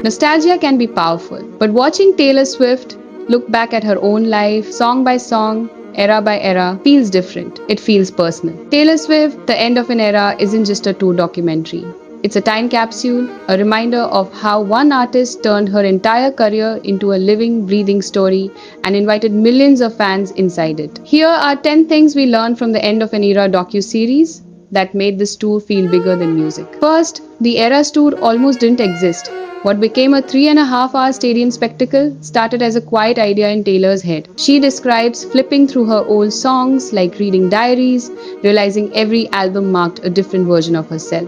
Nostalgia can be powerful, but watching Taylor Swift look back at her own life, song by song, era by era, feels different. It feels personal. Taylor Swift, The End of an Era, isn't just a tour documentary. It's a time capsule, a reminder of how one artist turned her entire career into a living, breathing story and invited millions of fans inside it. Here are 10 things we learned from the End of an Era docuseries that made this tour feel bigger than music. First, the Eras tour almost didn't exist. What became a 3.5-hour stadium spectacle started as a quiet idea in Taylor's head. She describes flipping through her old songs, like reading diaries, realizing every album marked a different version of herself.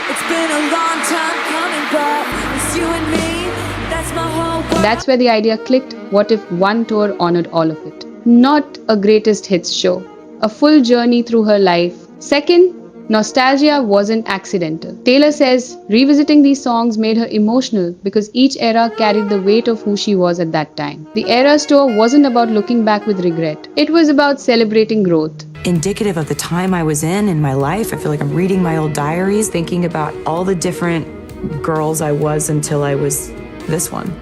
It's been a long time coming, but it's you and me. That's my whole world. That's where the idea clicked. What if one tour honored all of it? Not a greatest hits show, a full journey through her life. Second, nostalgia wasn't accidental. Taylor says revisiting these songs made her emotional because each era carried the weight of who she was at that time. The Eras tour wasn't about looking back with regret. It was about celebrating growth. Indicative of the time I was in my life. I feel like I'm reading my old diaries, thinking about all the different girls I was until I was this one.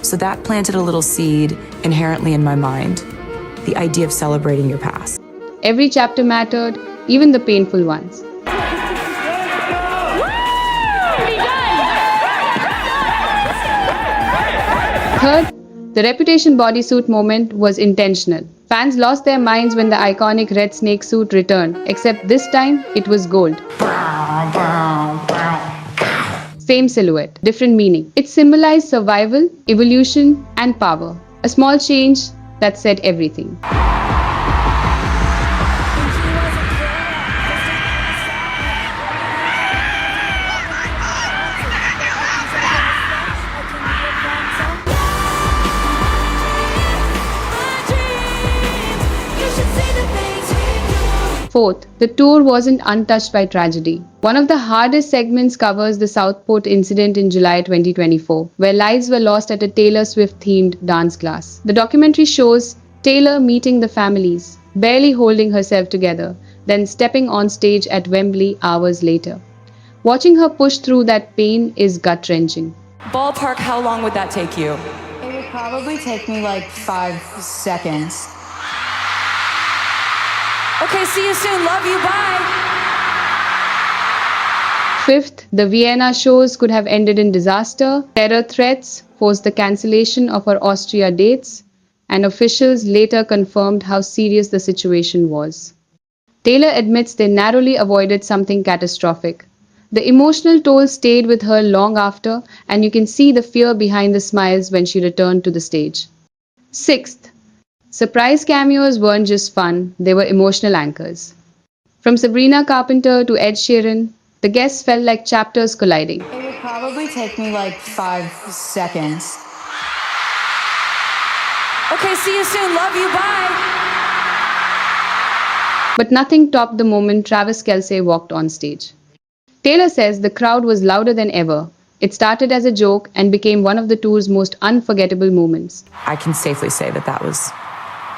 So that planted a little seed inherently in my mind, the idea of celebrating your past. Every chapter mattered, even the painful ones. Third, the Reputation bodysuit moment was intentional. Fans lost their minds when the iconic red snake suit returned, except this time it was gold. Same silhouette, different meaning. It symbolized survival, evolution, and power. A small change that said everything. Fourth, the tour wasn't untouched by tragedy. One of the hardest segments covers the Southport incident in July 2024, where lives were lost at a Taylor Swift-themed dance class. The documentary shows Taylor meeting the families, barely holding herself together, then stepping on stage at Wembley hours later. Watching her push through that pain is gut-wrenching. Ballpark, how long would that take you? It would probably take me like 5 seconds. Okay, see you soon. Love you. Bye. Fifth, the Vienna shows could have ended in disaster. Terror threats forced the cancellation of her Austria dates, and officials later confirmed how serious the situation was. Taylor admits they narrowly avoided something catastrophic. The emotional toll stayed with her long after, and you can see the fear behind the smiles when she returned to the stage. Sixth, surprise cameos weren't just fun, they were emotional anchors. From Sabrina Carpenter to Ed Sheeran, the guests felt like chapters colliding. It would probably take me like 5 seconds. Okay, see you soon. Love you. Bye. But nothing topped the moment Travis Kelce walked on stage. Taylor says the crowd was louder than ever. It started as a joke and became one of the tour's most unforgettable moments. I can safely say that was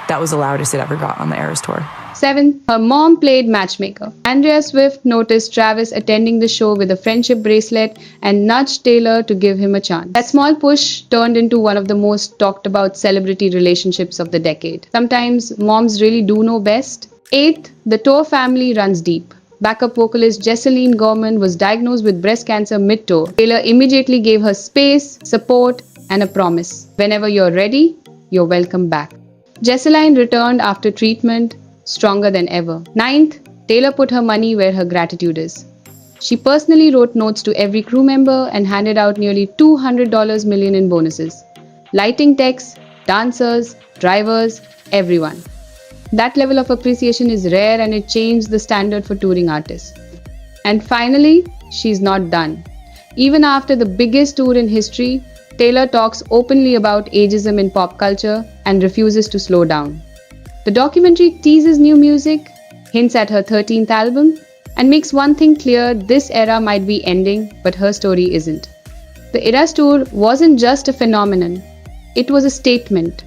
the loudest it ever got on the Eras tour. 7. Her mom played matchmaker. Andrea Swift noticed Travis attending the show with a friendship bracelet and nudged Taylor to give him a chance. That small push turned into one of the most talked about celebrity relationships of the decade. Sometimes moms really do know best. 8. The tour family runs deep. Backup vocalist Jesseline Gorman was diagnosed with breast cancer mid-tour. Taylor immediately gave her space, support, and a promise. Whenever you're ready, you're welcome back. Jesseline returned after treatment, stronger than ever. 9th, Taylor put her money where her gratitude is. She personally wrote notes to every crew member and handed out nearly $200 million in bonuses. Lighting techs, dancers, drivers, everyone. That level of appreciation is rare and it changed the standard for touring artists. And finally, she's not done. Even after the biggest tour in history, Taylor talks openly about ageism in pop culture and refuses to slow down. The documentary teases new music, hints at her 13th album, and makes one thing clear: this era might be ending, but her story isn't. The Eras Tour wasn't just a phenomenon, it was a statement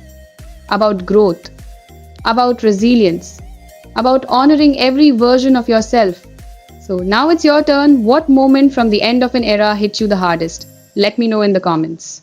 about growth, about resilience, about honoring every version of yourself. So now it's your turn. What moment from the end of an era hit you the hardest? Let me know in the comments.